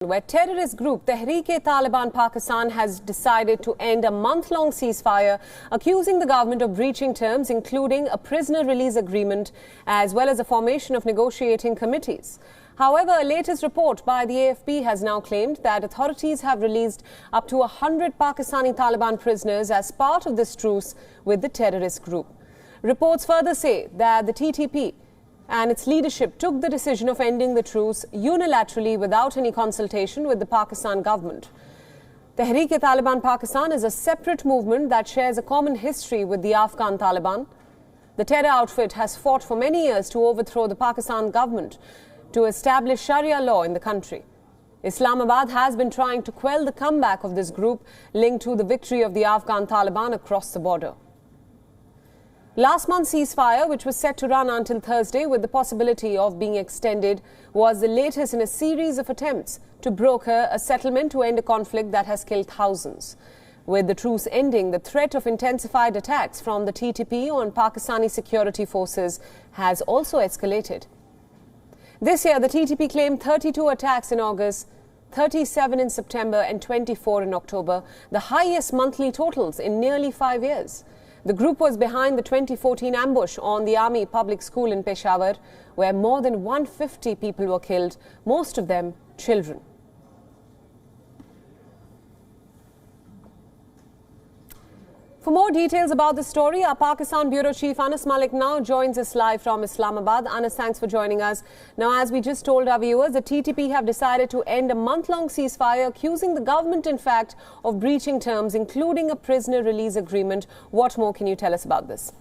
Where terrorist group Tehreek-e-Taliban Pakistan has decided to end a month-long ceasefire, accusing the government of breaching terms including a prisoner release agreement as well as a formation of negotiating committees. However, a latest report by the AFP has now claimed that authorities have released up to 100 Pakistani Taliban prisoners as part of this truce with the terrorist group. Reports further say that the TTP and its leadership took the decision of ending the truce unilaterally without any consultation with the Pakistan government. Tehreek-e-Taliban Pakistan is a separate movement that shares a common history with the Afghan Taliban. The terror outfit has fought for many years to overthrow the Pakistan government to establish Sharia law in the country. Islamabad has been trying to quell the comeback of this group linked to the victory of the Afghan Taliban across the border. Last month's ceasefire, which was set to run until Thursday with the possibility of being extended, was the latest in a series of attempts to broker a settlement to end a conflict that has killed thousands. With the truce ending, the threat of intensified attacks from the TTP on Pakistani security forces has also escalated. This year, the TTP claimed 32 attacks in August, 37 in September and 24 in October, the highest monthly totals in nearly 5 years. The group was behind the 2014 ambush on the Army Public School in Peshawar, where more than 150 people were killed, most of them children. For more details about the story, our Pakistan Bureau Chief Anas Malik now joins us live from Islamabad. Anas, thanks for joining us. Now, as we just told our viewers, the TTP have decided to end a month-long ceasefire, accusing the government, in fact, of breaching terms, including a prisoner release agreement. What more can you tell us about this?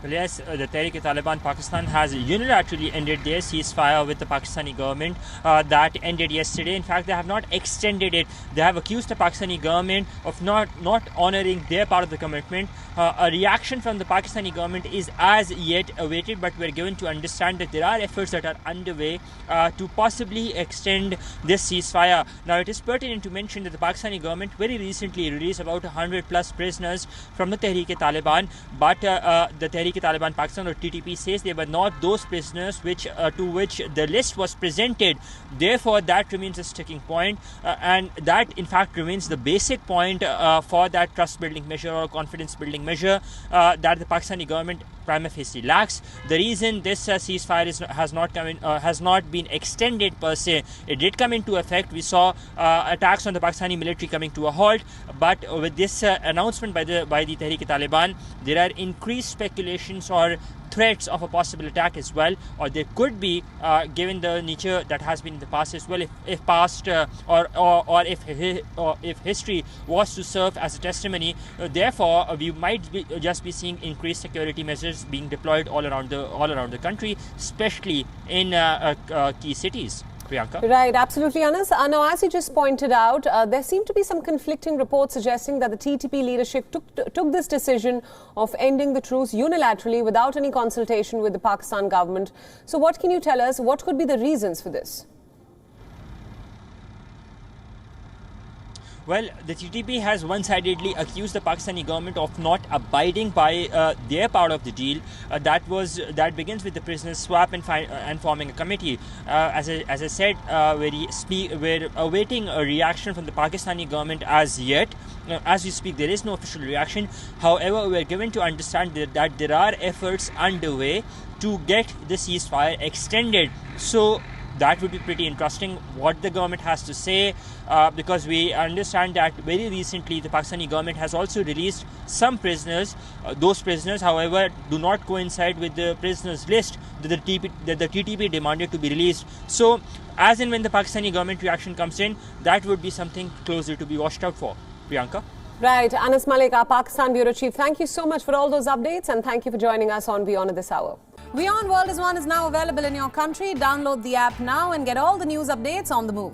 Well, yes, the Tehreek-e-Taliban Pakistan has unilaterally ended their ceasefire with the Pakistani government that ended yesterday. In fact, they have not extended it. They have accused the Pakistani government of not honouring their part of the commitment. A reaction from the Pakistani government is as yet awaited, but we're given to understand that there are efforts that are underway to possibly extend this ceasefire. Now, it is pertinent to mention that the Pakistani government very recently released about 100 plus prisoners from the Tehreek-e-Taliban, but the Tehreek-e-Taliban Pakistan, or TTP, says they were not those prisoners to which the list was presented. Therefore, that remains a sticking point, and that in fact remains the basic point for that trust building measure or confidence building measure that the Pakistani government prima facie lacks. The reason this ceasefire has not been extended per se, it did come into effect. We saw attacks on the Pakistani military coming to a halt, but with this announcement by the Tehreek-e-Taliban, there are increased speculations or threats of a possible attack as well, or there could be, given the nature that has been in the past as well, if past or if history was to serve as a testimony. Therefore, we might just be seeing increased security measures being deployed all around the country, especially in key cities. Priyanka? Right, absolutely, Anas. Now, as you just pointed out, there seem to be some conflicting reports suggesting that the TTP leadership took this decision of ending the truce unilaterally without any consultation with the Pakistan government. So what can you tell us? What could be the reasons for this? Well, the TTP has one-sidedly accused the Pakistani government of not abiding by their part of the deal. That begins with the prisoners swap and forming a committee. As I said, we're awaiting a reaction from the Pakistani government as yet. As we speak, there is no official reaction. However, we're given to understand that there are efforts underway to get the ceasefire extended. So that would be pretty interesting what the government has to say, because we understand that very recently the Pakistani government has also released some prisoners. Those prisoners, however, do not coincide with the prisoners list that the TTP demanded to be released. So, as and when the Pakistani government reaction comes in, that would be something closer to be watched out for. Priyanka? Right, Anas Malik, our Pakistan Bureau Chief, thank you so much for all those updates, and thank you for joining us on WION at this hour. WION World is now available in your country. Download the app now and get all the news updates on the move.